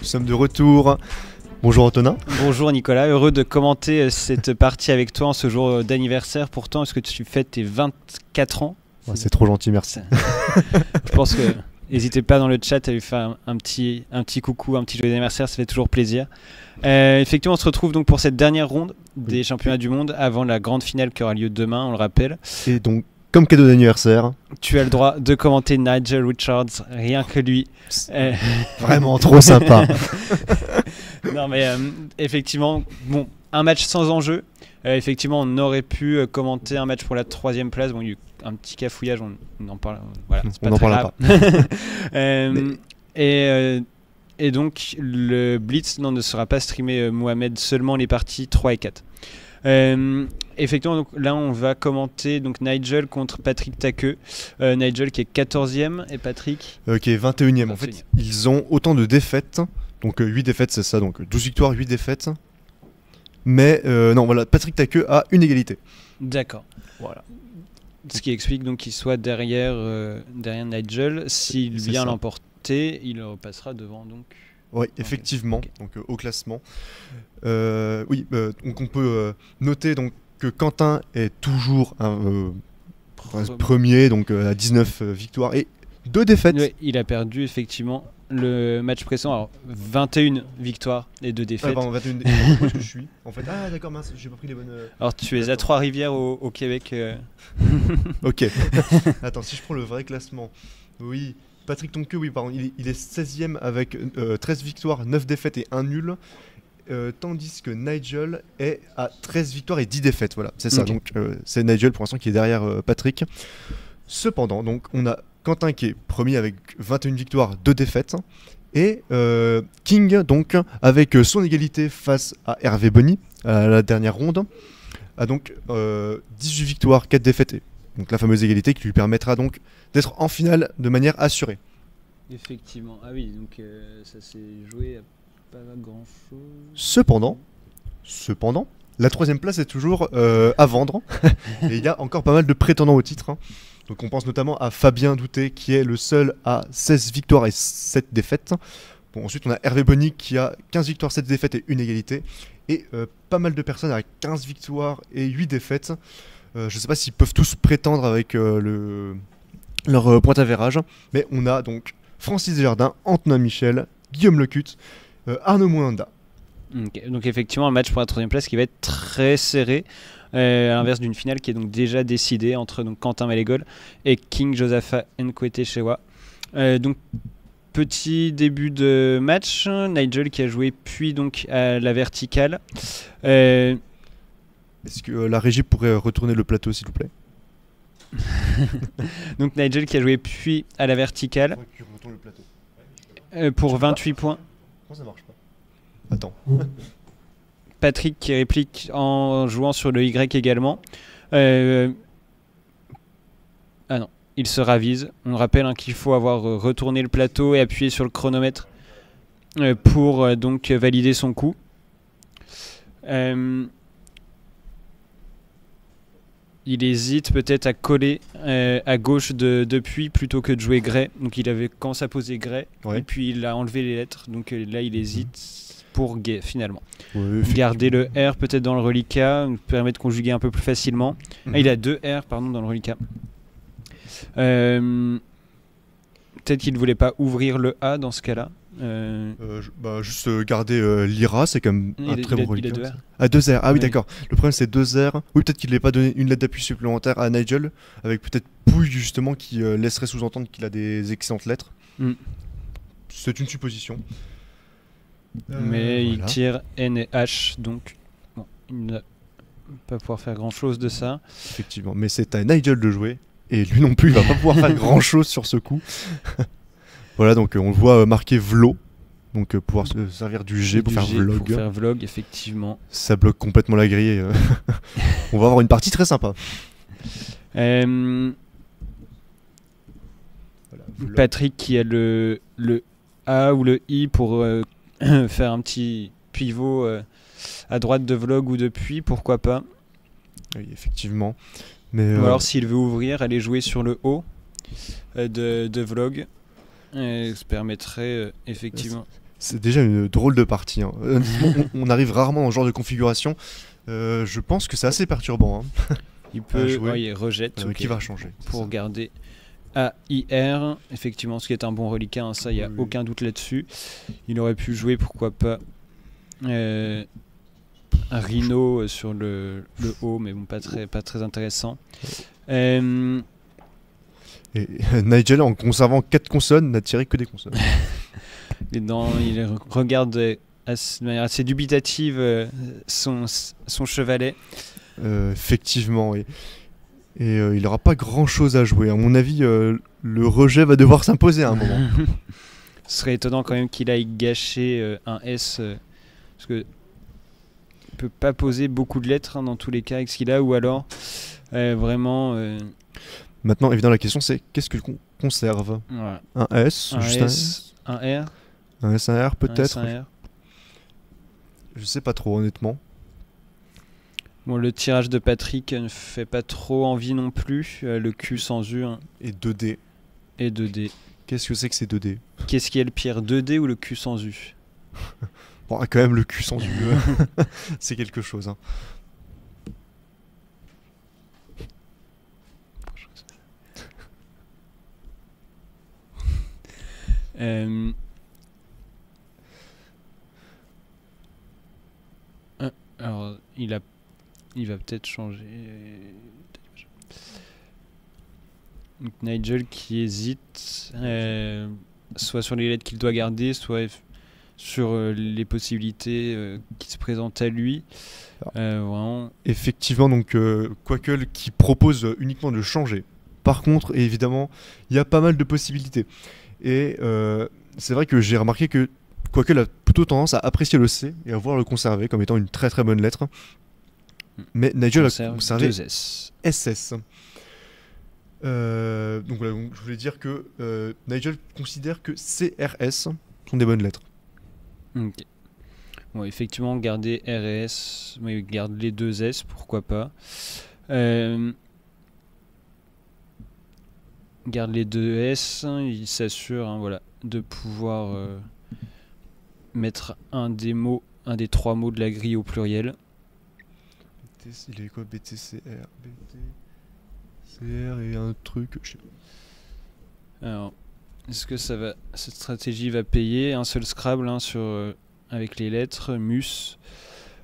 sommes de retour. Bonjour Antonin. Bonjour Nicolas, heureux de commenter cette partie avec toi en ce jour d'anniversaire. Pourtant, est-ce que tu fêtes tes 24 ans? C'est trop gentil, merci. Je pense que n'hésitez pas dans le chat à lui faire un petit coucou, un petit joyeux anniversaire, ça fait toujours plaisir. Effectivement, on se retrouve donc pour cette dernière ronde des championnats du monde avant la grande finale qui aura lieu demain, on le rappelle. Et donc, comme cadeau d'anniversaire, tu as le droit de commenter Nigel Richards, rien que lui. Vraiment trop sympa. Non mais effectivement, bon, un match sans enjeu. Effectivement, on aurait pu commenter un match pour la 3e place. Bon, il y a eu un petit cafouillage, on en parle. Voilà, c'est pas on n'en très parlera grave. pas. Et donc, le Blitz ne sera pas streamé, Mohamed, seulement les parties 3 et 4. Effectivement, donc, là, on va commenter donc, Nigel contre Patrick Takeu. Nigel qui est 14e et Patrick qui est 21e. En fait, ils ont autant de défaites. Donc 8 défaites, c'est ça. Donc 12 victoires, 8 défaites. Mais non, voilà, Patrick Takeu a une égalité. D'accord. Voilà. Ce qui explique donc qu'il soit derrière Nigel. S'il vient l'emporter, il repassera devant. Donc. Oui, effectivement, okay. Donc au classement. Donc on peut noter donc, que Quentin est toujours premier, donc à 19 victoires et 2 défaites. Oui, il a perdu effectivement le match précédent. Alors 21 victoires et 2 défaites. Pardon, 21 défaites. Où est-ce que je suis en fait? Ah d'accord, mince, j'ai pas pris les bonnes. Alors tu es à Trois-Rivières au Québec. Ok. Attends, si je prends le vrai classement. Oui. Patrick Takeu, oui, pardon, il est 16e avec 13 victoires, 9 défaites et 1 nul. Tandis que Nigel est à 13 victoires et 10 défaites. Voilà, c'est ça. Okay. Donc c'est Nigel pour l'instant qui est derrière Patrick. Cependant, donc, on a Quentin qui est premier avec 21 victoires, 2 défaites. Et King, donc, avec son égalité face à Hervé Bonny à la dernière ronde, a donc 18 victoires, 4 défaites. Donc la fameuse égalité qui lui permettra donc d'être en finale de manière assurée. Effectivement. Ah oui, donc ça s'est joué à pas grand chose. Cependant, la 3e place est toujours à vendre. Et il y a encore pas mal de prétendants au titre. Hein. Donc on pense notamment à Fabien Douté qui est le seul à 16 victoires et 7 défaites. Bon, ensuite on a Hervé Bonny qui a 15 victoires, 7 défaites et une égalité. Et pas mal de personnes avec 15 victoires et 8 défaites. Je ne sais pas s'ils peuvent tous prétendre avec leur point d'avérage. Mais on a donc Francis Desjardins, Antonin Michel, Guillaume Lecut, Arnaud Moanda. Okay. Donc effectivement un match pour la 3e place qui va être très serré, à l'inverse d'une finale qui est donc déjà décidée entre donc, Quentin Malégol et King Josaphat Nkwete-Shewa. Donc petit début de match, Nigel qui a joué puis donc à la verticale. Est-ce que la régie pourrait retourner le plateau s'il vous plaît? Donc Nigel qui a joué puis à la verticale pour 28 points. Comment ça marche pas? Attends. Patrick qui réplique en jouant sur le Y également. Ah non, il se ravise. On rappelle qu'il faut avoir retourné le plateau et appuyé sur le chronomètre pour donc valider son coup. Il hésite peut-être à coller à gauche de Puy plutôt que de jouer Gray. Donc il avait commencé à poser Gray et puis il a enlevé les lettres. Donc là il hésite pour Gay finalement. Garder le R peut-être dans le reliquat, nous permet de conjuguer un peu plus facilement. Ah, il a 2 R pardon, dans le reliquat. Peut-être qu'il ne voulait pas ouvrir le A dans ce cas-là. Juste garder l'IRA, c'est quand même un très bon reliquat. Il a 2 R. Ah, 2 R, ah oui, d'accord. Le problème c'est 2 R. Oui, peut-être qu'il n'ait pas donné une lettre d'appui supplémentaire à Nigel, avec peut-être Pouille justement qui laisserait sous-entendre qu'il a des excellentes lettres. C'est une supposition. Mais voilà. Il tire N et H, donc bon, il ne va pas pouvoir faire grand-chose de ça. Effectivement, mais c'est à Nigel de jouer, et lui non plus, il va pas pouvoir faire grand-chose sur ce coup. Voilà, donc on le voit marquer Vlo, donc pouvoir se servir du G pour faire vlog. Pour faire vlog, effectivement. Ça bloque complètement la grille. On va avoir une partie très sympa. Voilà, Patrick qui a le A ou le I pour faire un petit pivot à droite de vlog ou de puits, pourquoi pas. Oui, effectivement. Mais ou alors s'il veut ouvrir, aller jouer sur le haut de vlog. Ça permettrait effectivement. C'est déjà une drôle de partie. Hein. On arrive rarement dans ce genre de configuration. Je pense que c'est assez perturbant. Hein. Il peut il rejette. Qui va changer pour ça. garder AIR. Effectivement, ce qui est un bon reliquat, hein, ça, il n'y a aucun doute là-dessus. Il aurait pu jouer, pourquoi pas, un Rhino sur le haut, mais bon, pas très intéressant. Et Nigel, en conservant 4 consonnes, n'a tiré que des consonnes. Il regarde de manière assez dubitative son chevalet. Effectivement, et il n'aura pas grand chose à jouer. À mon avis, le rejet va devoir s'imposer à un moment. Ce serait étonnant quand même qu'il aille gâcher un S, parce que il peut pas poser beaucoup de lettres, hein, dans tous les cas avec ce qu'il a, ou alors vraiment. Maintenant, évidemment, la question c'est qu'est-ce que qu'on conserve? Voilà. Un S, Un juste S, un R, un S, un R peut-être. un S, un R. Je sais pas trop, honnêtement. Bon, le tirage de Patrick ne fait pas trop envie non plus. Le Q sans U, hein, Et 2D. et 2D. Qu'est-ce que c'est que ces 2D? Qu'est-ce qui est le pire, 2D ou le Q sans U? Bon, quand même, le cul sans U, c'est quelque chose. Hein. Alors, il va peut-être changer. Donc, Nigel qui hésite, soit sur les lettres qu'il doit garder, soit sur les possibilités qui se présentent à lui. Vraiment. Effectivement, donc Quackle qui propose uniquement de changer. Par contre, évidemment, il y a pas mal de possibilités. Et c'est vrai que j'ai remarqué que Quackle a plutôt tendance à apprécier le C et à vouloir le conserver comme étant une très très bonne lettre. Mais Nigel a conservé 2S. SS. Donc voilà, donc je voulais dire que Nigel considère que CRS sont des bonnes lettres. Ok. Bon, effectivement, garder R et S, mais garde les 2 S, pourquoi pas. Garde les 2 S, il s'assure, hein, voilà, de pouvoir mettre un des 3 mots de la grille au pluriel. Il est quoi? BTCR, BTCR et un truc, je sais pas. Alors, est-ce que cette stratégie va payer? Un seul Scrabble, hein, avec les lettres, mus,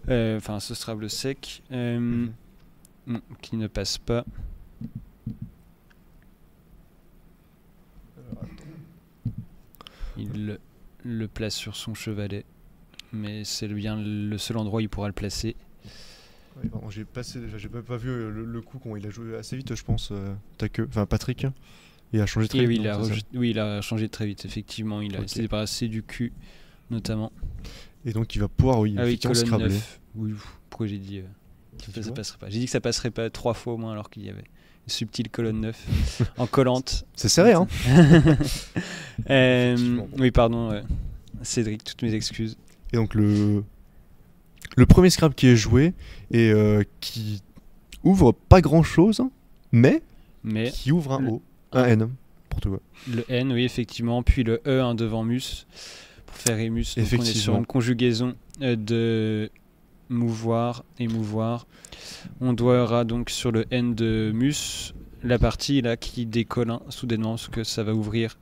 enfin ce Scrabble sec, qui ne passe pas. Il le place sur son chevalet, mais c'est bien le seul endroit où il pourra le placer. Ouais, j'ai pas vu le coup quand il a joué assez vite, je pense. Patrick, il a changé très vite. Il a changé très vite, effectivement. Il s'est débarrassé du cul, notamment. Et donc il va pouvoir, effectivement, colonne 9. Oui, pourquoi j'ai dit ça passerait pas? J'ai dit que ça passerait pas 3 fois au moins, alors qu'il y avait une subtile colonne 9 en collante. C'est serré, hein. Oui, pardon, Cédric, toutes mes excuses. Et donc le premier Scrabble qui est joué et qui ouvre pas grand chose, mais qui ouvre un O, un N pour toi. Le N, oui, effectivement, puis le E, devant mus pour faire émus. Donc on est sur une conjugaison de mouvoir, émouvoir. On aura donc sur le N de mus la partie là qui décolle soudainement, parce que ça va ouvrir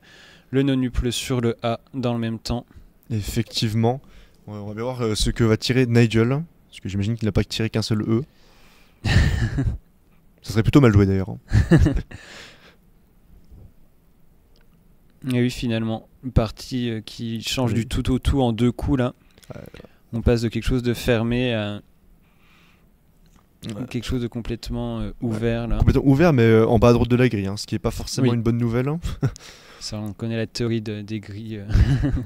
le nonuple sur le A dans le même temps. Effectivement. On va bien voir ce que va tirer Nigel, parce que j'imagine qu'il n'a pas tiré qu'un seul E. Ça serait plutôt mal joué d'ailleurs. Et oui, finalement, une partie qui change du tout au tout en 2 coups là. On passe de quelque chose de fermé à quelque chose de complètement ouvert là. Complètement ouvert, mais en bas à droite de la grille, ce qui n'est pas forcément une bonne nouvelle. Ça, on connaît la théorie des grilles.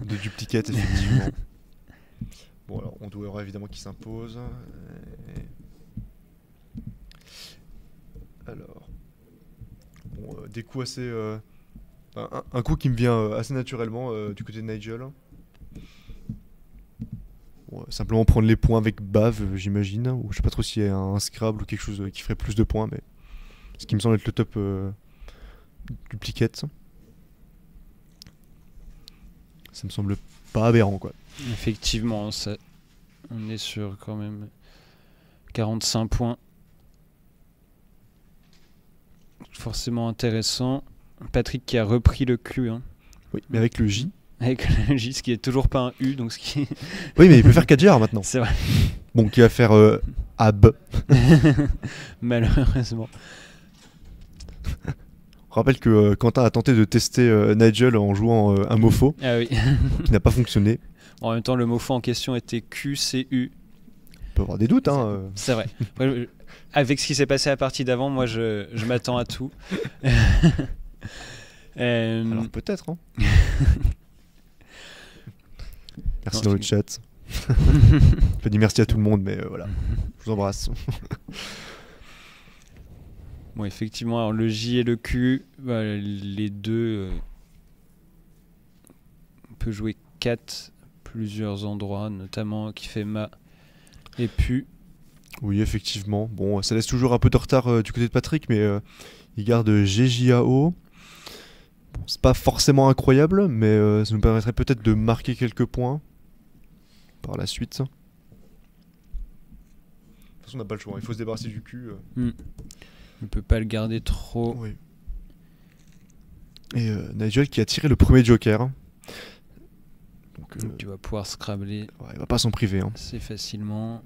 De duplicate, effectivement. Bon, alors on doit évidemment qui s'impose. Alors, bon, des coups assez, un coup qui me vient assez naturellement du côté de Nigel. Bon, simplement prendre les points avec bave, j'imagine, ou je sais pas trop s'il y a un Scrabble ou quelque chose qui ferait plus de points, mais ce qui me semble être le top duplicate. Ça me semble pas aberrant, quoi. Effectivement, on est sur quand même 45 points. Forcément intéressant. Patrick qui a repris le Q. Hein. Oui, mais avec le J. Avec le J, ce qui est toujours pas un U. Donc ce qui... Oui, mais il peut faire 4 GR maintenant. C'est vrai. Bon, qui va faire AB. Malheureusement. On rappelle que Quentin a tenté de tester Nigel en jouant un mot faux. Ah oui. Qui n'a pas fonctionné. En même temps, le mot faux en question était QCU. On peut avoir des doutes, hein. C'est vrai. Avec ce qui s'est passé à la partie d'avant, moi je m'attends à tout. Alors peut-être, hein. Merci dans le chat. Je dis merci à tout le monde, mais voilà. Je vous embrasse. Bon, effectivement, alors le J et le Q, les deux, on peut jouer 4 plusieurs endroits, notamment qui fait Ma et Pu. Oui, effectivement. Bon, ça laisse toujours un peu de retard du côté de Patrick, mais il garde GJAO. Bon, c'est pas forcément incroyable, mais ça nous permettrait peut-être de marquer quelques points par la suite. De toute façon, on n'a pas le choix. Il faut se débarrasser du cul. On peut pas le garder trop. Oui. Et Nigel qui a tiré le premier joker. Donc tu vas pouvoir scrabler. Ouais, il va pas s'en priver. Hein. assez facilement.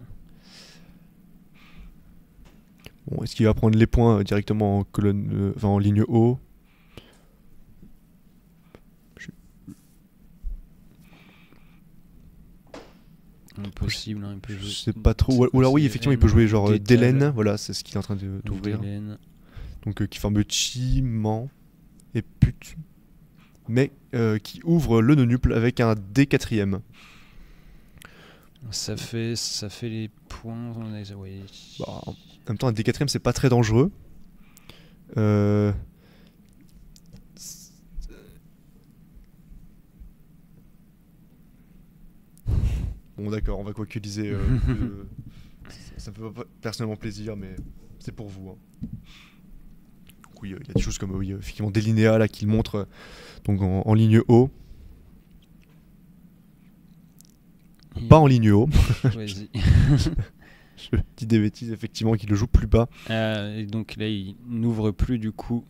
Bon, est-ce qu'il va prendre les points directement en colonne, en ligne haut? Impossible, hein, il peut jouer. Je sais pas trop. Ou alors oui, effectivement, il peut jouer genre Delen. Voilà, c'est ce qu'il est en train d'ouvrir. Donc qui forme Chi, Man et Put. Mais qui ouvre le nonuple avec un D4ème. Ça fait les points. Ouais. Bah, en même temps, un D4ème, c'est pas très dangereux. Bon, d'accord, on va quoiqueliser. Ça me fait pas personnellement plaisir, mais c'est pour vous. Hein. Oui, il y a des choses comme oui, effectivement des linéas là qu'il montre donc en ligne haut. Pas en ligne haut. Vas-y. Je dis des bêtises, effectivement, qu'il le joue plus bas. Et donc là, il n'ouvre plus du coup.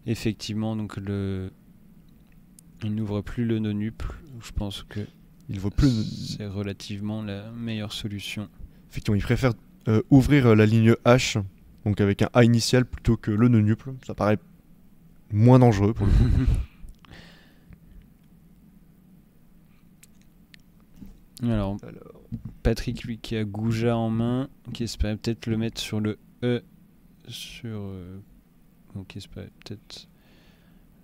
Effectivement, donc il n'ouvre plus le nonuple. Je pense que c'est relativement la meilleure solution. Effectivement, il préfère ouvrir la ligne H, donc avec un A initial plutôt que le nonuple. Ça paraît moins dangereux pour le coup. Alors, Patrick, lui, qui a Gouja en main, qui espérait peut-être le mettre sur le E, donc qui espérait peut-être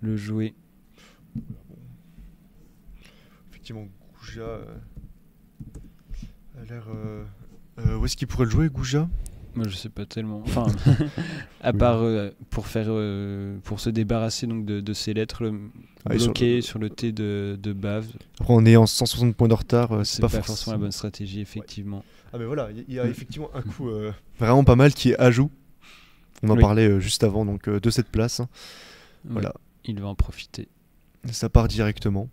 le jouer. Effectivement, Gouja a l'air... où est-ce qu'il pourrait le jouer, Gouja ? Moi, je sais pas tellement. Enfin, à part pour se débarrasser donc de ces lettres bloquées sur le T de Bave. Après, en ayant 160 points de retard, c'est pas forcément la bonne stratégie, effectivement. Ouais. Ah mais voilà, il y a effectivement un coup vraiment pas mal qui est ajout. On en parlait juste avant donc de cette place. Voilà. Il va en profiter. Ça part directement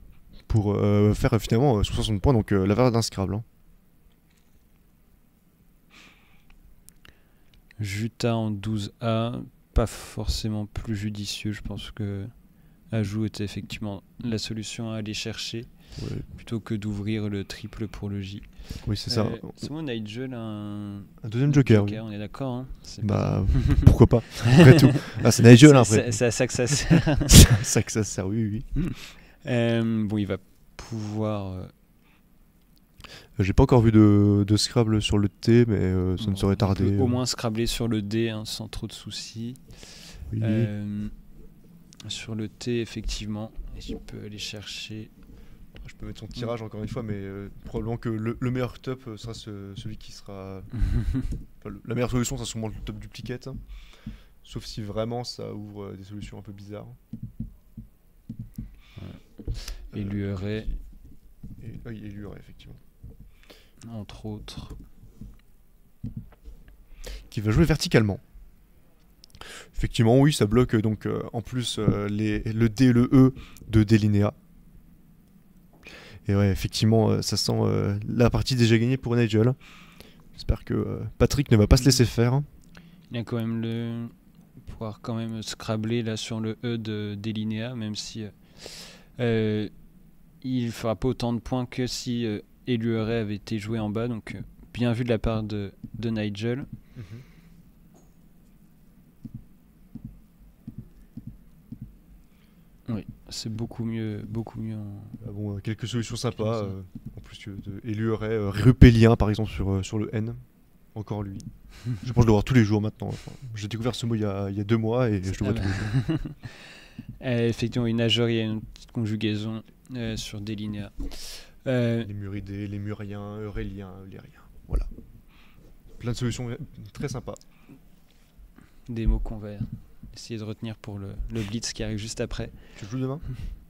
pour faire finalement 60 points, donc la valeur d'un Scrabble. Hein. Juta en 12A, pas forcément plus judicieux. Je pense que ajout était effectivement la solution à aller chercher plutôt que d'ouvrir le triple pour le J. Oui, c'est ça. C'est bon, Nigel un deuxième joker. Oui. On est d'accord. Hein, bah, pourquoi pas. Après tout. Ah, c'est Nigel après. C'est à ça que ça sert. C'est à ça que ça sert, oui. Bon, il va pouvoir. J'ai pas encore vu de Scrabble sur le T, mais ça ne saurait tarder. Au moins Scrabbler sur le D sans trop de soucis. Oui. Sur le T, effectivement, je peux aller chercher. Je peux mettre son tirage encore une fois, mais probablement que le meilleur top sera celui qui sera. La meilleure solution, c'est sûrement le top duplicate. Hein. Sauf si vraiment ça ouvre des solutions un peu bizarres. Et l'URE. Oui, et l'URE, effectivement. Entre autres. Qui va jouer verticalement. Effectivement, oui, ça bloque donc en plus le D et le E de Delinéa. Et ouais, effectivement, ça sent la partie déjà gagnée pour Nigel. J'espère que Patrick ne va pas se laisser faire. Il y a quand même pouvoir quand même scrabler là sur le E d'Elinéa, même si il fera pas autant de points que si Elueret avait été joué en bas. Donc bien vu de la part de Nigel. Oui, c'est beaucoup mieux Bon, quelques solutions sympas. En plus de Elueret, Rupélien par exemple sur le N. Encore lui. Je pense que je le vois tous les jours maintenant. Enfin, j'ai découvert ce mot il y a 2 mois et je le vois tous les jours. Effectivement, une nagerie, il y a une petite conjugaison sur des linéas. Les Muridés, les Muriens, Euréliens, Lériens. Voilà. Plein de solutions très sympas. Des mots qu'on va essayer de retenir pour le Blitz qui arrive juste après. Tu joues demain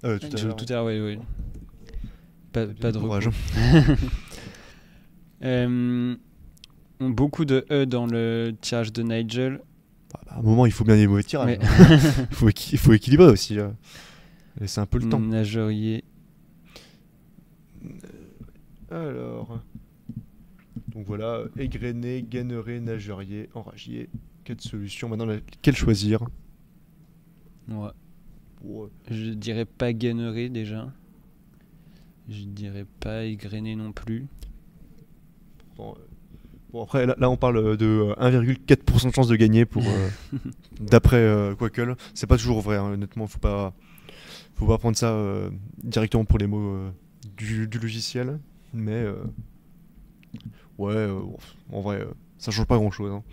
Tout à l'heure, oui. Pas de courage. Beaucoup de E dans le tirage de Nigel. À un moment, il faut bien des mauvais tirages. Il faut équilibrer aussi. C'est un peu le temps. Nagerier. Alors. Donc voilà, égrené, gainerai, nagerier, enragier. 4 solutions. Maintenant, quelle choisir? Ouais. Je dirais pas gainerai déjà. Je dirais pas égrené non plus. Bon après là on parle de 1,4% de chance de gagner pour d'après Quackle. C'est pas toujours vrai, hein, honnêtement, faut pas prendre ça directement pour les mots du logiciel, mais en vrai ça change pas grand chose, hein.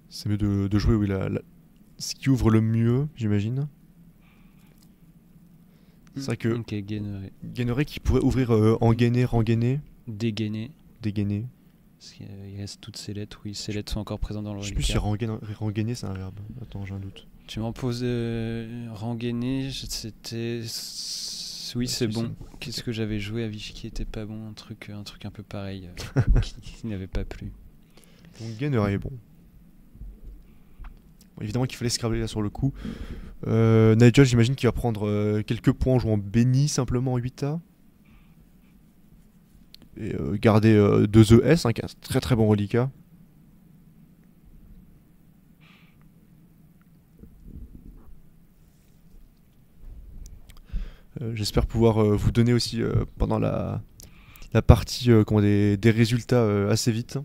C'est mieux de jouer ce qui ouvre le mieux, j'imagine. C'est vrai que gainerai qui pourrait ouvrir engainer, rengainer. Dégainer. Parce qu'il reste toutes ces lettres. Oui, ces lettres sont encore présentes dans le reliquat. Je sais plus si rengainer c'est un verbe. Attends, j'ai un doute. Tu m'en poses rengainer, c'était... Oui, c'est bon. Qu'est-ce que j'avais joué à Vichy qui était pas bon? Un truc un peu pareil qui n'avait pas plu. Donc gainerai est bon. Évidemment qu'il fallait scrabler là sur le coup. Nigel, j'imagine qu'il va prendre quelques points en jouant Benny simplement en 8A. Et garder 2 ES, qui est un très très bon reliquat. J'espère pouvoir vous donner aussi pendant la partie des résultats assez vite.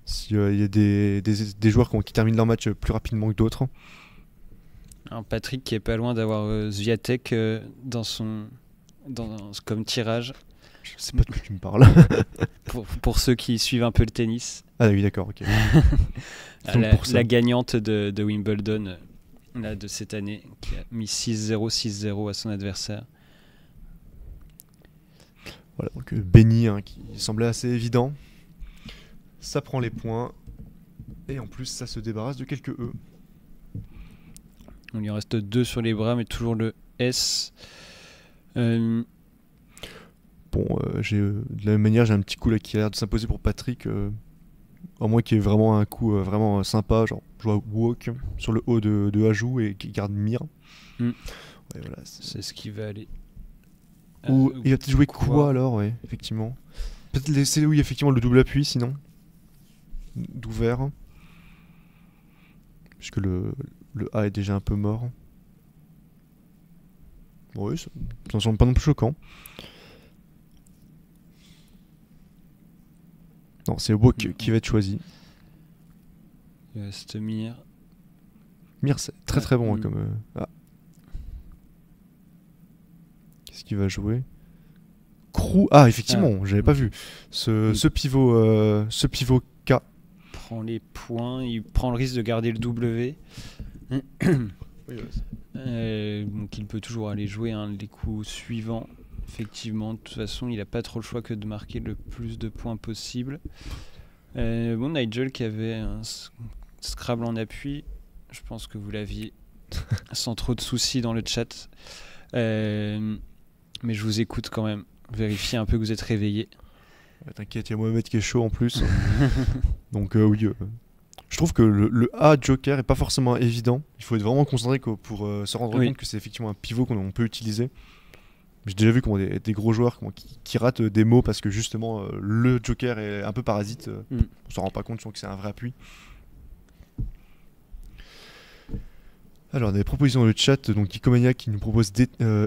S'il y a des joueurs qui terminent leur match plus rapidement que d'autres. Alors Patrick qui est pas loin d'avoir Zviatek comme tirage. Je sais pas de quoi tu me parles. pour ceux qui suivent un peu le tennis. Ah oui, d'accord, ok. la gagnante de Wimbledon là, de cette année, qui a mis 6-0, 6-0 à son adversaire. Voilà, donc Benny, qui semblait assez évident. Ça prend les points. Et en plus, ça se débarrasse de quelques E. Il lui reste 2 sur les bras, mais toujours le S. Bon, de la même manière, j'ai un petit coup là qui a l'air de s'imposer pour Patrick. À moins qu'il y ait vraiment un coup vraiment sympa, genre je vois Walk sur le haut de Ajout et qui garde Mire. Ouais, voilà, c'est ce qui va aller. Ou il va peut-être jouer quoi alors, ouais, effectivement. Peut-être laisser effectivement le double appui sinon. D'ouvert. Puisque le A est déjà un peu mort. Oui, ça ne semble pas non plus choquant. Non, c'est Walk qui va être choisi. C'est Mire. Mire, c'est très très bon comme... Qu'est-ce qu'il va jouer? Crew. Ah, effectivement, j'avais pas vu. Ce pivot K. Prend les points, il prend le risque de garder le W. Donc il peut toujours aller jouer les coups suivants. Effectivement, de toute façon, il n'a pas trop le choix que de marquer le plus de points possible. Nigel qui avait un Scrabble en appui, je pense que vous l'aviez sans trop de soucis dans le chat. Mais je vous écoute quand même. Vérifiez un peu que vous êtes réveillé. T'inquiète, il y a Mohamed qui est chaud en plus. Donc oui. Je trouve que le A Joker est pas forcément évident. Il faut être vraiment concentré pour se rendre compte que c'est effectivement un pivot qu'on peut utiliser. J'ai déjà vu des gros joueurs qui ratent des mots parce que justement le Joker est un peu parasite. On s'en rend pas compte, je pense que c'est un vrai appui. Alors, on a des propositions dans le chat. Donc, Icomania qui nous propose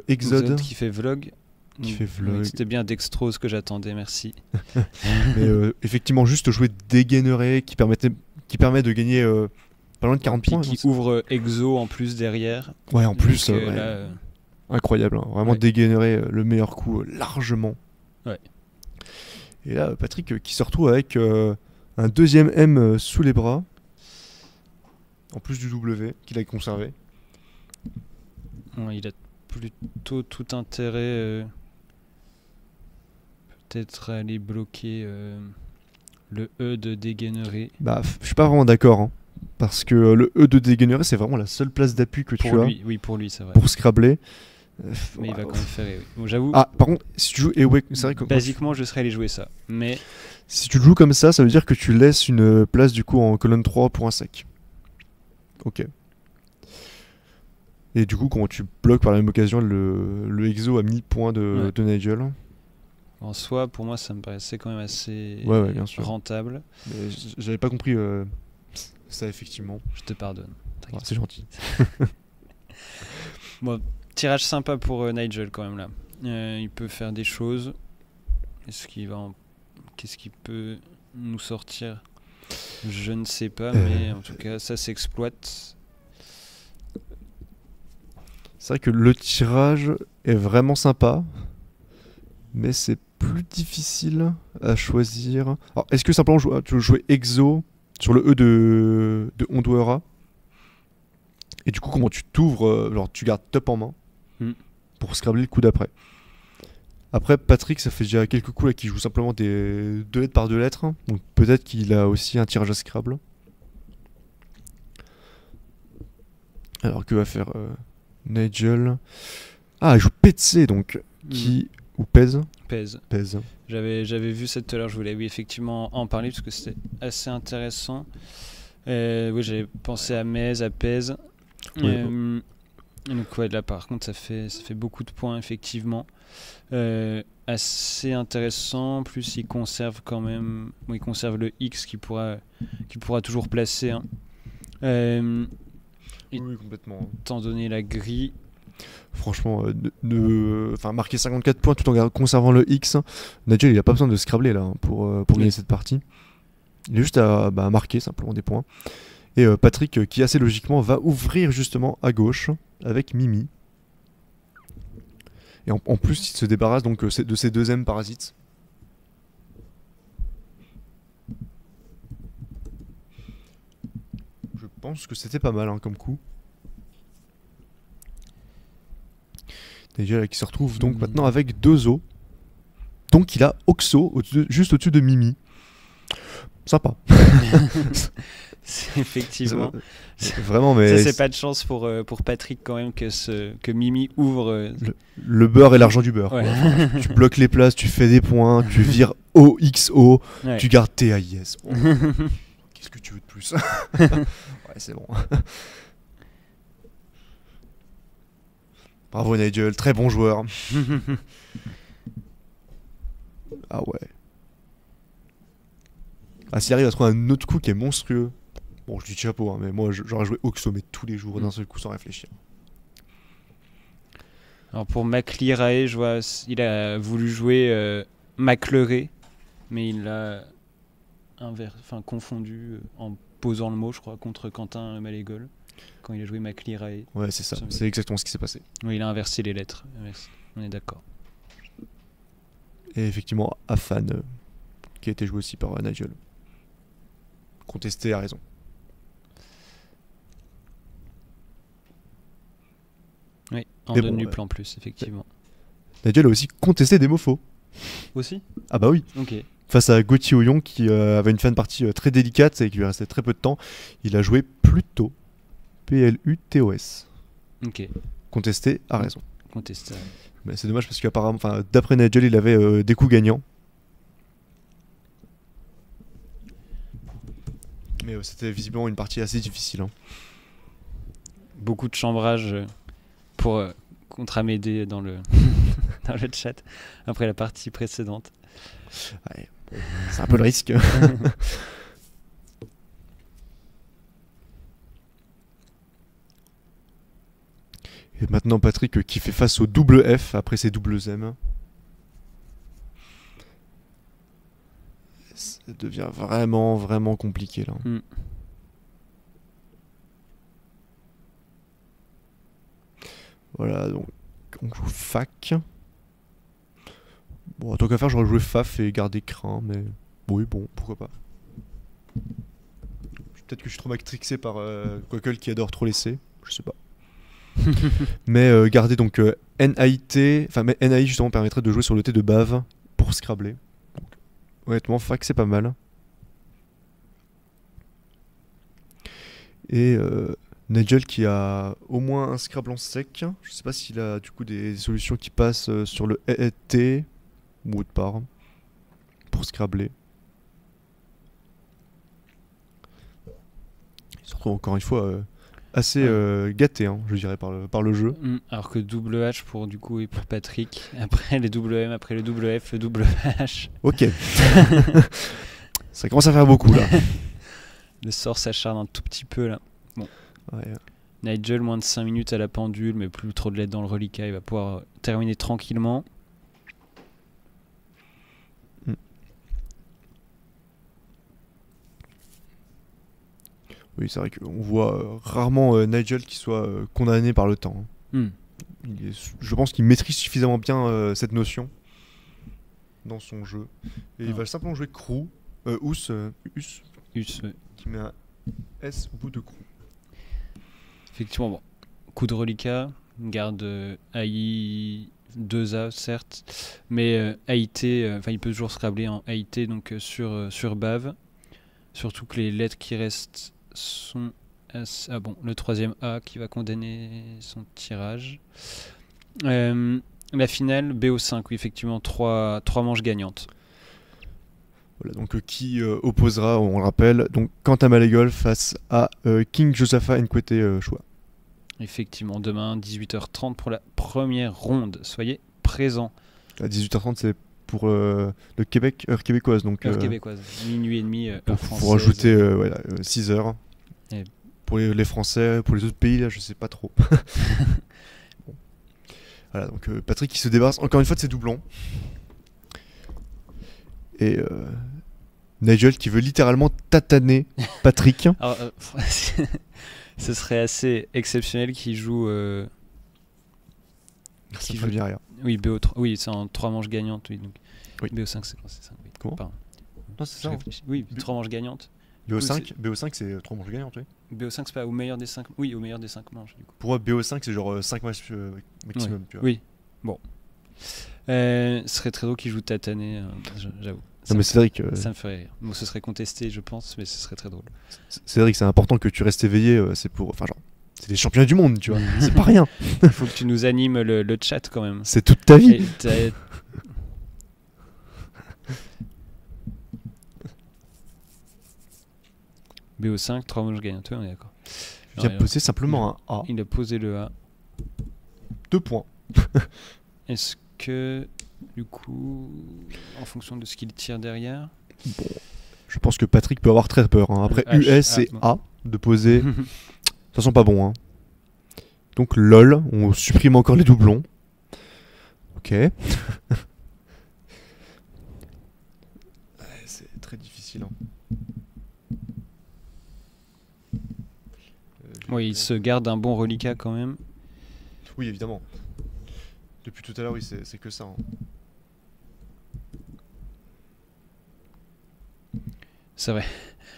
Exode. Qui fait vlog. C'était bien Dextro ce que j'attendais, merci. Mais effectivement, juste jouer dégénéré qui permet de gagner pas loin de 40 points. Qui ouvre Exo en plus derrière. Ouais, en plus. Donc, là, incroyable, hein. Vraiment dégénéré le meilleur coup largement. Ouais. Et là, Patrick qui se retrouve avec un deuxième M sous les bras. En plus du W qu'il a conservé. Ouais, il a plutôt tout intérêt peut-être à aller bloquer le E de dégénéré. Bah, je suis pas vraiment d'accord, hein, parce que le E de dégénéré c'est vraiment la seule place d'appui que tu as. Oui, pour lui, c'est vrai. Pour scrabbler. Mais il va quand même faire. Bon, j'avoue. Ah, par contre, si tu joues c'est vrai que basiquement, je serais allé jouer ça. Mais si tu le joues comme ça veut dire que tu laisses une place du coup en colonne 3 pour un sec. Ok. Et du coup, quand tu bloques par la même occasion le Exo à 1000 points de Nigel. En soi, pour moi, ça me paraissait quand même assez bien sûr. rentable. Mais j'avais pas compris ça, effectivement. Je te pardonne. C'est gentil. Bon, tirage sympa pour Nigel quand même là. Il peut faire des choses. Qu'est-ce qu'il peut nous sortir? Je ne sais pas, mais en tout cas, ça s'exploite. C'est vrai que le tirage est vraiment sympa, mais c'est plus difficile à choisir. Alors, est-ce que simplement tu veux jouer Exo sur le E de Ondoera? Et du coup, comment tu t'ouvres, genre tu gardes top en main pour scrabbler le coup d'après. Après, Patrick, ça fait déjà quelques coups là qu'il joue simplement des 2 lettres par 2 lettres. Donc peut-être qu'il a aussi un tirage à Scrabble. Alors que va faire Nigel? Ah, il joue Petsé donc. Ou Pèse. J'avais vu ça tout à l'heure, je voulais effectivement en parler parce que c'était assez intéressant. Oui, j'avais pensé à Mez, à Pèse. Donc là par contre ça fait beaucoup de points effectivement. Assez intéressant, plus il conserve quand même, il conserve le X qui pourra toujours placer, hein. Oui, complètement. Étant donné la grille, franchement, marquer 54 points tout en conservant le X, Nigel il a pas besoin de scrabbler là pour gagner cette partie. Il est juste à marquer simplement des points. Et Patrick qui assez logiquement va ouvrir justement à gauche avec Mimi. Et en plus, il se débarrasse donc de ses 2 M parasites. Je pense que c'était pas mal comme coup. Déjà qui se retrouve donc maintenant avec 2 os. Donc il a Oxo juste au-dessus de Mimi. Sympa. Effectivement. Vraiment, mais ça c'est pas de chance pour Patrick quand même que Mimi ouvre le beurre et l'argent du beurre. Ouais. Tu bloques les places, tu fais des points, tu vires OXO, tu gardes TAIS. Oh. Qu'est-ce que tu veux de plus? Ouais, c'est bon. Bravo Nigel, très bon joueur. Ah ouais. Ah, s'il arrive à trouver un autre coup qui est monstrueux. Bon, je dis chapeau, mais moi j'aurais joué Oxo mais tous les jours d'un seul coup sans réfléchir. Alors pour McLirae, je vois, il a voulu jouer McLeray, mais il l'a confondu en posant le mot, je crois, contre Quentin Malégol quand il a joué McLirae. Ouais, c'est ça, c'est exactement ce qui s'est passé. Oui, il a inversé les lettres, on est d'accord. Et effectivement, Afan, qui a été joué aussi par Nigel. Contesté à raison. Oui, en deux nuples en plus, effectivement. Nigel a aussi contesté des mots faux. Aussi? Ah bah oui. Ok. Face à Gauthier Ouillon qui avait une fin de partie très délicate et qui lui restait très peu de temps, il a joué Pluto. PLUTOS. Ok. Contesté à raison. Contesté. Mais c'est dommage parce qu'apparemment, d'après Nigel, il avait des coups gagnants. Mais c'était visiblement une partie assez difficile. Hein. Beaucoup de chambrage pour contre Amédée dans le dans le chat après la partie précédente. Ouais, bon, c'est un peu le risque. Et maintenant Patrick qui fait face au double F après ses doubles M. Ça devient vraiment, vraiment compliqué là. Voilà, donc on joue fac. Bon, en tant qu'à faire, j'aurais joué faf et gardé crin, mais oui, bon, pourquoi pas. Peut-être que je suis trop matrixé par Quackle qui adore trop laisser, je sais pas. Mais garder donc NAIT, enfin NAI justement permettrait de jouer sur le T de bave pour scrabler. Donc, honnêtement, fac c'est pas mal. Et Nigel qui a au moins un Scrabble en sec. Je sais pas s'il a du coup des solutions qui passent sur le T ou autre part pour Scrabbler. Il se retrouve encore une fois assez gâté, hein, je dirais, par le jeu. Alors que double H pour du coup et pour Patrick. Après les double M, après le double F, le double H. Ok. Ça commence à faire beaucoup là. Le sort s'acharne un tout petit peu là. Bon. Ouais. Nigel, moins de 5 minutes à la pendule, mais plus trop de lettres dans le reliquat. Il va pouvoir terminer tranquillement. Oui, c'est vrai qu'on voit rarement Nigel qui soit condamné par le temps. Je pense qu'il maîtrise suffisamment bien cette notion dans son jeu. Et il va simplement jouer Crew, Us, qui met un S au bout de Crew. Effectivement, bon. Coup de reliquat, garde AI 2A certes, mais AIT, il peut toujours se scrabbler en AIT donc sur bave. Surtout que les lettres qui restent sont S. Ah bon, le troisième A qui va condamner son tirage. La finale, BO5, oui, effectivement, 3 manches gagnantes. Voilà, donc qui opposera, on le rappelle, donc Quentin Malégol face à King Josaphat Nkwete Choua. Effectivement, demain, 18h30 pour la première ronde. Soyez présents. À 18h30, c'est pour le Québec, heure québécoise. Donc, heure québécoise, minuit et demi, heure française. Pour rajouter 6 heures. Et pour les Français, pour les autres pays, là, je sais pas trop. Bon. Voilà, donc Patrick qui se débarrasse encore une fois de ses doublons. Et Nigel qui veut littéralement tataner Patrick. Alors, ce serait assez exceptionnel qu'il joue. Ça me dit rien. Oui, BO3. Oui, c'est en 3 manches gagnantes. Oui, donc. Oui. BO5, c'est quoi? C'est 5. Oui. Comment? Pardon. Non, c'est ça. Hein. Oui, 3 manches gagnantes. BO5, c'est 3 manches gagnantes, oui. BO5, c'est pas au meilleur des 5. Oui, au meilleur des 5 manches, du coup. Pour moi, BO5, c'est genre 5 matchs maximum. Ouais. Tu vois. Oui, bon. Ce serait très drôle qu'il joue tatané, j'avoue. Non, mais Cédric. Ça me ferait rire. Bon, ce serait contesté, je pense, mais ce serait très drôle. Cédric, c'est important que tu restes éveillé. C'est pour. Enfin, genre. C'est les championnats du monde, tu vois. C'est pas rien. Il faut que tu nous animes le chat quand même. C'est toute ta vie. BO5, 3 manches gagnantes, on est d'accord. Il vient poser simplement un A. Il a posé le A. 2 points. Est-ce que, du coup, en fonction de ce qu'il tire derrière... Bon, je pense que Patrick peut avoir très peur. Hein. Après US et A, de poser... Ça sent pas bon. Hein. Donc LOL, on supprime encore les doublons. Ok. C'est très difficile. Hein. Oui, il se garde un bon reliquat quand même. Oui, évidemment. Depuis tout à l'heure, oui, c'est que ça. Hein. C'est vrai.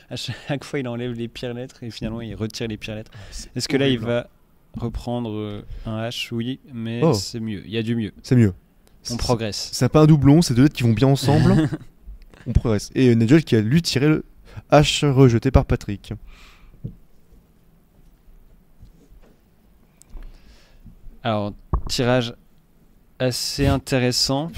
À chaque fois, il enlève les pires lettres et finalement, il retire les pires lettres. Est-ce que là, il va reprendre un H? Oui, mais c'est mieux. Il y a du mieux. C'est mieux. On progresse. C'est pas un doublon, c'est deux lettres qui vont bien ensemble. On progresse. Et Nigel qui a lui tiré le H rejeté par Patrick. Alors, tirage assez intéressant.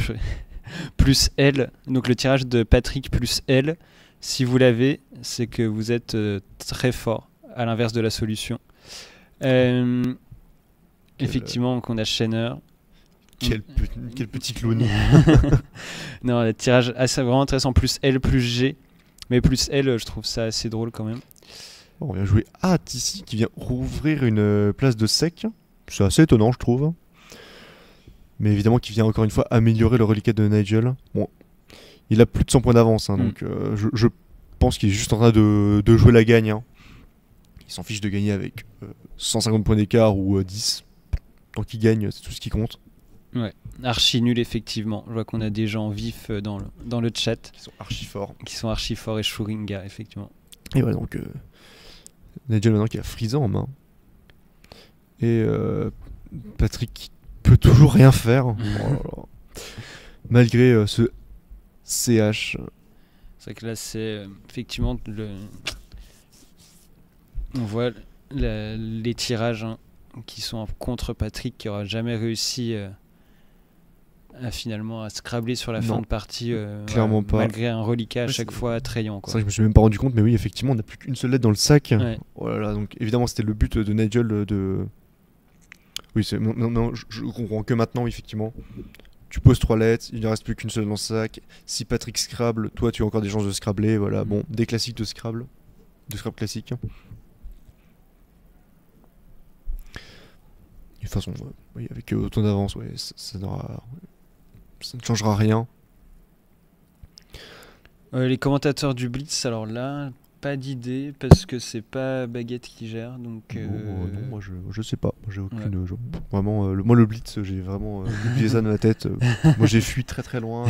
Plus L. Donc, le tirage de Patrick plus L. Si vous l'avez, c'est que vous êtes très fort, à l'inverse de la solution. Effectivement, donc on a Shanner. Quel petit clown. Non, le tirage assez vraiment intéressant. Plus L plus G. Mais plus L, je trouve ça assez drôle quand même. On vient jouer Hâte ici, qui vient rouvrir une place de sec. C'est assez étonnant, je trouve. Mais évidemment, qui vient encore une fois améliorer le reliquat de Nigel. Bon, il a plus de 100 points d'avance, hein, donc je pense qu'il est juste en train de jouer la gagne. Hein. Il s'en fiche de gagner avec 150 points d'écart ou 10. Tant qu'il gagne, c'est tout ce qui compte. Ouais, archi nul effectivement. Je vois qu'on a des gens vifs dans le chat. Qui sont archi forts. Qui sont archi forts et Shuringa, effectivement. Et voilà, donc Nigel maintenant qui a Freeza en main. Et Patrick qui peut toujours rien faire. Oh là là. Malgré ce CH. C'est vrai que là, c'est effectivement on voit les tirages qui sont contre Patrick qui aura jamais réussi finalement à scrabler sur la fin de partie. Clairement pas. Malgré un reliquat à chaque fois attrayant. C'est vrai que je me suis même pas rendu compte, mais oui, effectivement, on n'a plus qu'une seule lettre dans le sac. Ouais. Oh là là, donc évidemment, c'était le but de Nigel de. Oui, non, je comprends que maintenant, effectivement. Tu poses 3 lettres, il ne reste plus qu'une seule dans le sac. Si Patrick scrable, toi tu as encore des chances de scrabler. Voilà, bon, des classiques de Scrabble. De Scrabble classique. De toute façon, oui, avec autant d'avance, ouais, ça ne changera rien. Les commentateurs du Blitz, alors là, pas d'idée parce que c'est pas Baguette qui gère. Donc, non, moi je sais pas. Moi, j'ai aucune. Vraiment, moi le Blitz, j'ai vraiment oublié ça dans la tête. Moi j'ai fui très très loin.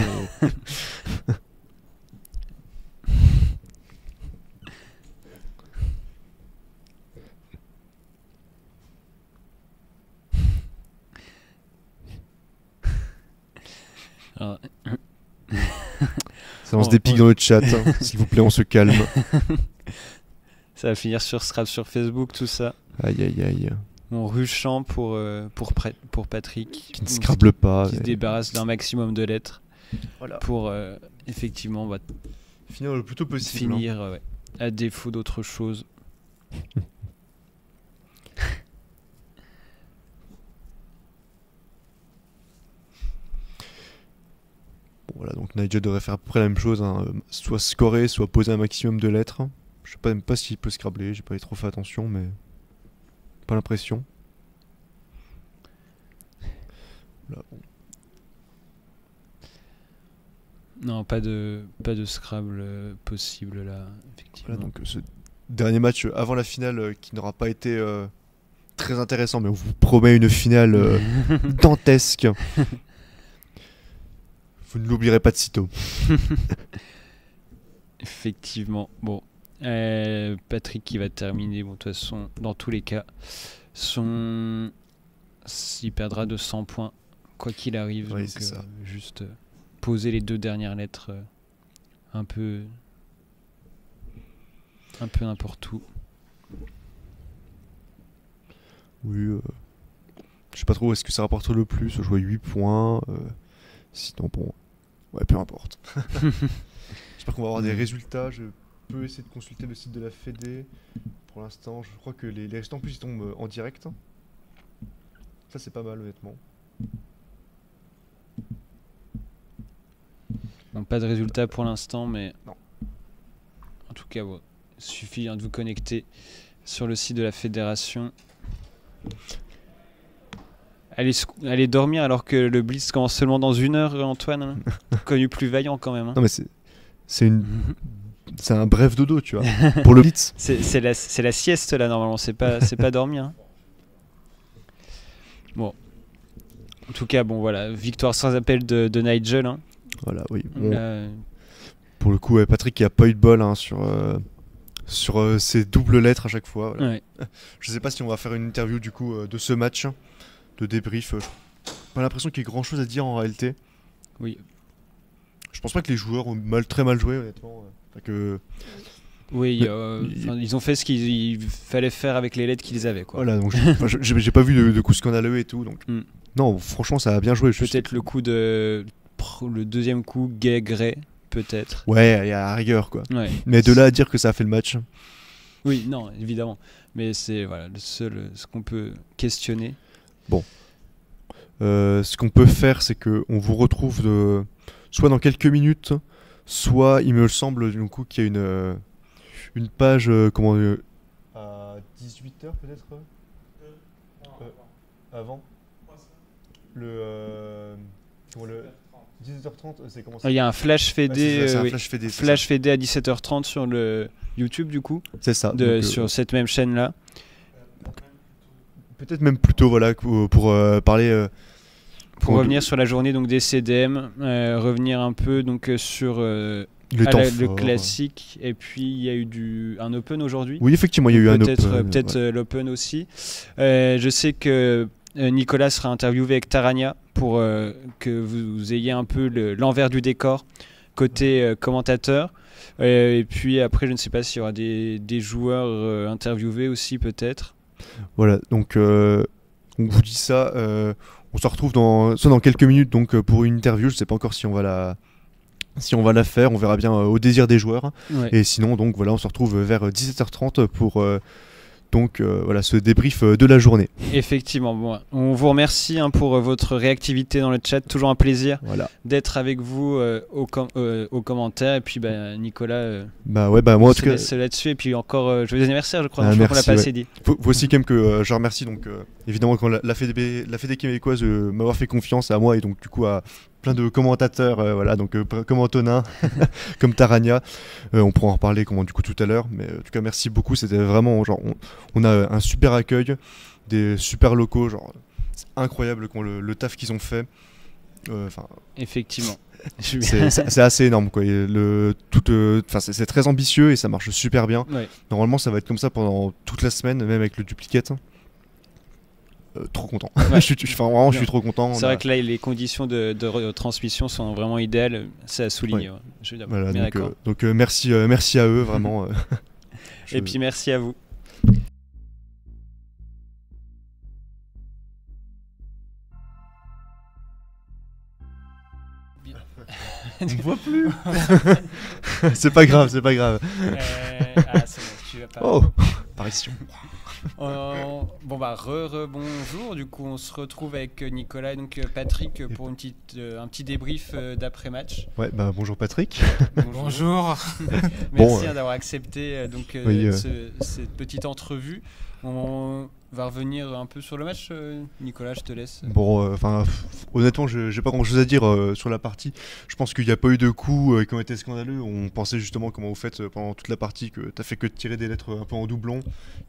Alors... Ça lance des pics dans le chat, hein. S'il vous plaît, on se calme. Ça va finir sur Scrabble sur Facebook, tout ça. Aïe aïe aïe. On ruchant pour Patrick. Qui ne scrable pas. Qui se débarrasse d'un maximum de lettres. Voilà. Pour effectivement finir le plus tôt possible. Finir à défaut d'autre chose. Voilà, donc Nigel devrait faire à peu près la même chose, hein. Soit scorer, soit poser un maximum de lettres. Je sais pas même pas s'il peut scrabler, j'ai pas trop fait attention, mais pas l'impression. Là, bon. Non, pas de Scrabble possible là, effectivement. Voilà, donc ce dernier match avant la finale qui n'aura pas été très intéressant, mais on vous promet une finale dantesque. Vous ne l'oublierez pas de sitôt. Effectivement. Bon. Patrick qui va terminer. Bon, de toute façon, dans tous les cas, il perdra de 100 points, quoi qu'il arrive. Oui, donc, c'est ça. Juste poser les 2 dernières lettres un peu n'importe où. Oui. Je sais pas trop, est-ce que ça rapporte le plus? Je vois 8 points. Sinon, bon. Ouais, peu importe. J'espère qu'on va avoir des résultats. Je peux essayer de consulter le site de la Fédé. Pour l'instant, je crois que les résultats en plus ils tombent en direct. Ça, c'est pas mal, honnêtement. Bon, pas de résultats pour l'instant, mais. Non. En tout cas, bon, il suffit de vous connecter sur le site de la Fédération. Allez dormir alors que le Blitz commence seulement dans 1 heure, Antoine. Hein. Connu plus vaillant quand même. Hein. Non, mais c'est un bref dodo, tu vois. Pour le Blitz. C'est la sieste là, normalement. C'est pas dormir. Hein. Bon. En tout cas, bon, voilà. Victoire sans appel de Nigel. Hein. Voilà, oui. Bon. Pour le coup, ouais, Patrick qui a pas eu de bol hein, sur ces doubles lettres à chaque fois. Voilà. Ouais. Je sais pas si on va faire une interview du coup de ce match. De débrief. Pas l'impression qu'il y ait grand chose à dire en réalité. Oui. Je pense pas que les joueurs ont très mal joué honnêtement. Oui, ils ont fait ce qu'il fallait faire avec les lettres qu'ils avaient. Quoi. Voilà, donc j'ai pas vu de coup scandaleux et tout. Donc non, franchement, ça a bien joué. Peut-être le coup le deuxième coup, Gay-Gray, peut-être. Ouais, il y a la rigueur quoi. Ouais. Mais de là à dire que ça a fait le match. Oui, non, évidemment. Mais c'est le seul ce qu'on peut questionner. Bon. ce qu'on peut faire, c'est qu'on vous retrouve soit dans quelques minutes, soit il me semble du coup qu'il y a une page à 18h peut-être avant le 17h30, c'est comment ça? Il y a un flash fédé, c'est un oui. flash fédé, Flash fédé à 17h30 sur le YouTube du coup. C'est ça. Sur cette même chaîne là. Peut-être même plus tôt, voilà, pour parler. Pour revenir sur la journée donc des CDM, revenir un peu donc sur le temps le fort. classique, et puis il y a eu un Open aujourd'hui. Oui, effectivement, il y a eu un Open. Peut-être l'Open aussi. Je sais que Nicolas sera interviewé avec Tarania pour que vous ayez un peu l'envers du décor côté commentateur. Et puis après, je ne sais pas s'il y aura des joueurs interviewés aussi peut-être. Voilà, donc on vous dit ça. On se retrouve soit dans quelques minutes donc pour une interview. Je ne sais pas encore si on va la faire. On verra bien au désir des joueurs. Ouais. Et sinon, donc voilà, on se retrouve vers 17h30 pour voilà, ce débrief de la journée. Effectivement, bon, on vous remercie pour votre réactivité dans le chat. Toujours un plaisir d'être avec vous aux commentaires. Et puis Nicolas, moi en tout cas laisse là-dessus. Et puis encore joyeux anniversaire, je crois. Je merci, crois qu'on l'a pas assez dit. Faut aussi quand même que je remercie donc évidemment quand la Fédé québécoise m'avoir fait confiance à moi et donc du coup à plein de commentateurs, voilà, donc comme Antonin, comme Tarania, on pourra en reparler du coup tout à l'heure, mais en tout cas merci beaucoup, c'était vraiment genre on a un super accueil, des super locaux, genre c'est incroyable le taf qu'ils ont fait. Effectivement. C'est assez énorme quoi. C'est très ambitieux et ça marche super bien. Ouais. Normalement ça va être comme ça pendant toute la semaine, même avec le duplicate. Trop content. Ouais. je suis trop content. C'est vrai que là les conditions de transmission sont vraiment idéales, c'est à souligner. Ouais. Ouais. Je suis voilà, bien d'accord. Donc merci à eux vraiment. Et puis merci à vous. On ne voit plus. C'est pas grave. C'est bon, tu vas pas. Oh, apparition. Bonjour. Du coup, on se retrouve avec Nicolas et donc Patrick pour un petit débrief d'après-match. Ouais, bonjour Patrick. Bonjour. Merci d'avoir accepté cette petite entrevue. On va revenir un peu sur le match. Nicolas, je te laisse. Bon, honnêtement, j'ai pas grand-chose à dire sur la partie. Je pense qu'il n'y a pas eu de coups qui ont été scandaleux. On pensait justement comment vous faites pendant toute la partie que t'as fait que de tirer des lettres un peu en doublon,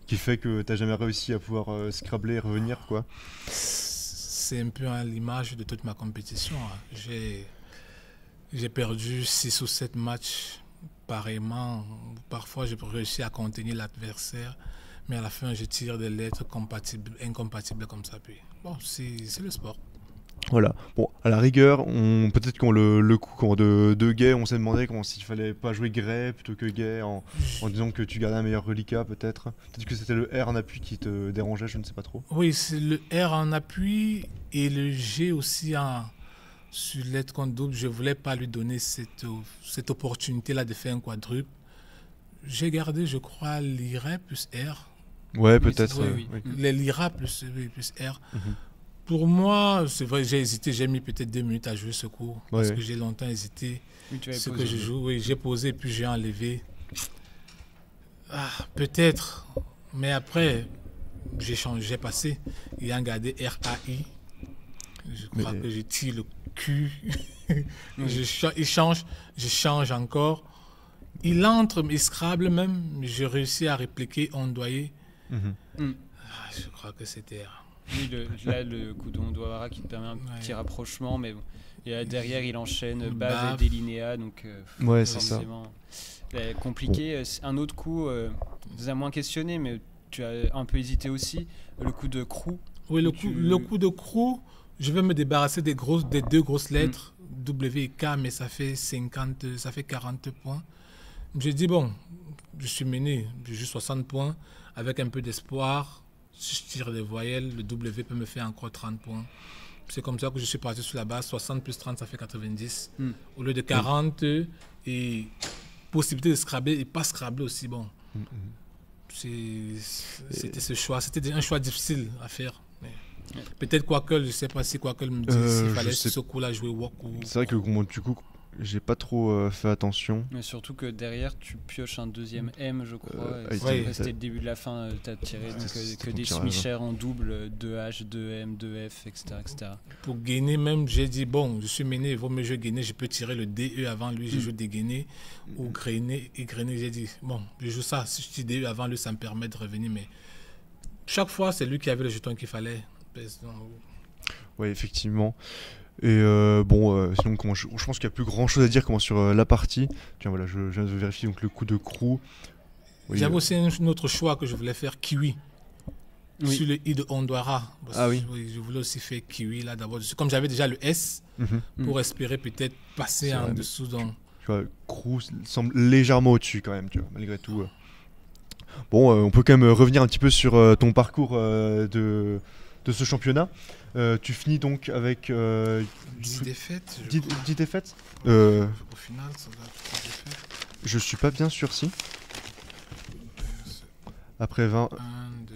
qui fait que t'as jamais réussi à pouvoir scrabler et revenir, quoi. C'est un peu à l'image de toute ma compétition. J'ai perdu 6 ou 7 matchs pareillement. Parfois, j'ai réussi à contenir l'adversaire. Mais à la fin, je tire des lettres incompatibles comme ça. Puis, bon, c'est le sport. Voilà. Bon, à la rigueur, peut-être qu'on le coup de Gay, on s'est demandé s'il fallait pas jouer Gray plutôt que Gay en disant que tu gardais un meilleur reliquat, peut-être. Peut-être que c'était le R en appui qui te dérangeait, je ne sais pas trop. Oui, c'est le R en appui et le G aussi sur lettre contre double. Je voulais pas lui donner cette opportunité-là de faire un quadruple. J'ai gardé, je crois, l'IRA plus R. Ouais, peut-être. Oui. Les Lyra plus R. Pour moi, c'est vrai, j'ai hésité. J'ai mis peut-être 2 minutes à jouer ce coup. Parce que j'ai longtemps hésité. Ce que je joue, oui, j'ai posé puis j'ai enlevé. Peut-être. Mais après, j'ai passé. Il a gardé RAI. Je crois que je tire le Q. Il change. Je change encore. Il entre, il scrable même. J'ai réussi à répliquer ondoyer. Je crois que c'était... Oui, le coup d'Ondouara qui te permet un petit rapprochement, mais bon. Et derrière, il enchaîne Bave et Delinéa, donc c'est ça. Compliqué. Bon. Un autre coup, vous a moins questionné, mais tu as un peu hésité aussi, le coup de Crew. Oui, le coup de Crew, je vais me débarrasser des 2 grosses lettres, W et K, mais ça fait 40 points. J'ai dit, bon, je suis mené, j'ai juste 60 points. Avec un peu d'espoir, si je tire des voyelles, le W peut me faire encore 30 points. C'est comme ça que je suis parti sur la base. 60 plus 30, ça fait 90. Au lieu de 40, et possibilité de scrabler et pas scrabler aussi. Bon, c'était ce choix. C'était un choix difficile à faire. Mais Peut-être Quackle, je ne sais pas si Quackle me dit s'il fallait ce coup-là jouer walk ou... C'est vrai que du coup, j'ai pas trop fait attention. Mais surtout que derrière, tu pioches un deuxième M, je crois. C'était le début de la fin, tu as tiré que des semi-chers en double, 2H, 2M, 2F, etc. Pour gainer même, j'ai dit, bon, je suis mené, il vaut mieux jouer gainer, je peux tirer le DE avant lui, je joue dégainer ou grainer. Et grainer, j'ai dit, bon, je joue ça, si je tire DE avant lui, ça me permet de revenir. Mais chaque fois, c'est lui qui avait le jeton qu'il fallait. Oui, effectivement. Et sinon, je pense qu'il n'y a plus grand chose à dire sur la partie. Tiens, voilà, je viens de vérifier donc, le coup de crew. Oui, j'avais aussi un autre choix que je voulais faire, Kiwi. Sur le I de Ondwara. Oui. Je voulais aussi faire Kiwi là d'abord. Comme j'avais déjà le S, pour espérer peut-être passer en dessous. Donc... Tu vois, crew semble légèrement au-dessus quand même, tu vois, malgré tout. Bon, on peut quand même revenir un petit peu sur ton parcours de ce championnat. Tu finis donc avec 10 défaites. 10 défaites Au final, ça doit être 10 défaites. Je suis pas bien sûr si. Après 20. 1, 2,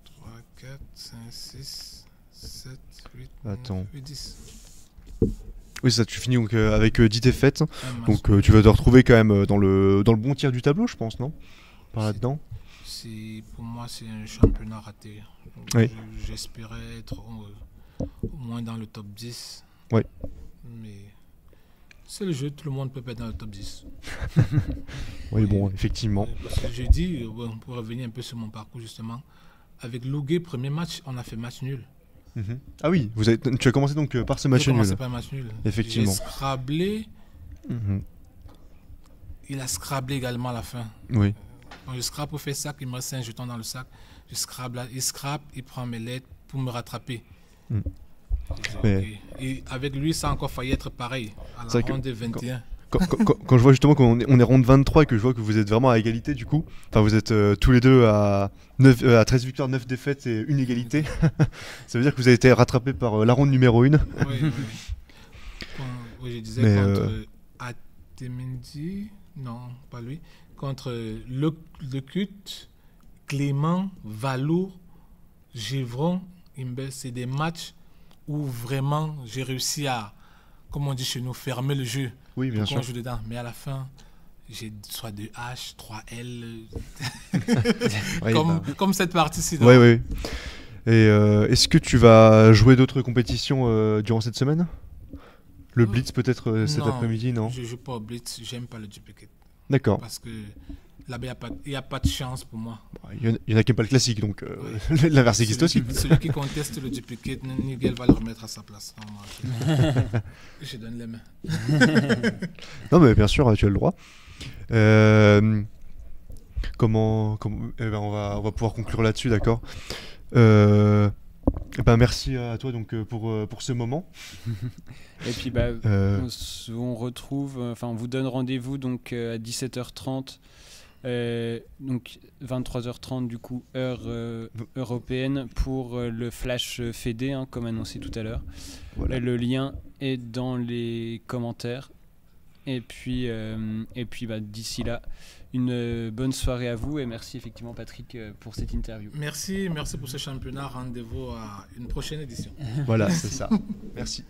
3, 4, 5, 6, 7, 8, Attends. 9, 10. Oui, ça, tu finis donc avec 10 défaites. Donc tu vas te retrouver quand même dans le bon tiers du tableau, je pense, non? Par là-dedans. Pour moi, c'est un championnat raté. Oui. J'espérais être au moins dans le top 10. Oui. Mais c'est le jeu, tout le monde peut pas être dans le top 10. Oui, bon, effectivement. Parce que j'ai dit, pour revenir un peu sur mon parcours justement, avec Lougué, premier match, on a fait match nul. Ah oui, tu as commencé donc par ce match nul. Par match nul. Effectivement. J'ai scrablé. Il a scrablé également à la fin. Oui. Quand je scrape pour faire sac, il me reste un jeton dans le sac. Je scrape là, il scrape, il prend mes lettres pour me rattraper. Mais... Et avec lui, ça a encore failli être pareil. À la ronde de 21. Quand je vois justement qu'on est ronde 23 et que je vois que vous êtes vraiment à égalité du coup, enfin vous êtes tous les deux à 13 victoires, 9 défaites et une égalité, ça veut dire que vous avez été rattrapé par la ronde numéro 1. Oui, je disais contre Atemendi, non, pas lui, contre Le Cut, Clément, Valour, Gévron, Imbel, c'est des matchs où vraiment j'ai réussi à, comme on dit chez nous, fermer le jeu. Oui, bien sûr. On joue dedans. Mais à la fin, j'ai soit 2H, 3L. Comme cette partie-ci. Oui, oui. Et est-ce que tu vas jouer d'autres compétitions durant cette semaine? Le Blitz peut-être cet après-midi, non? Je ne joue pas au Blitz, j'aime pas le duplicate. D'accord. Parce que là-bas, il n'y a pas de chance pour moi. Il y en a qui n'aiment pas le classique, donc l'inverse existe aussi. Celui qui conteste le duplicate, Nigel va le remettre à sa place. Je donne les mains. Non, mais bien sûr, tu as le droit. On va pouvoir conclure là-dessus, d'accord. Merci à toi donc pour ce moment. Et puis on retrouve, on vous donne rendez-vous donc à 17h30, donc 23h30 du coup heure européenne pour le flash Fédé, comme annoncé tout à l'heure. Voilà. Le lien est dans les commentaires. Et puis d'ici là, une bonne soirée à vous et merci effectivement Patrick pour cette interview. Merci pour ce championnat. Rendez-vous à une prochaine édition. Voilà, c'est ça. Merci.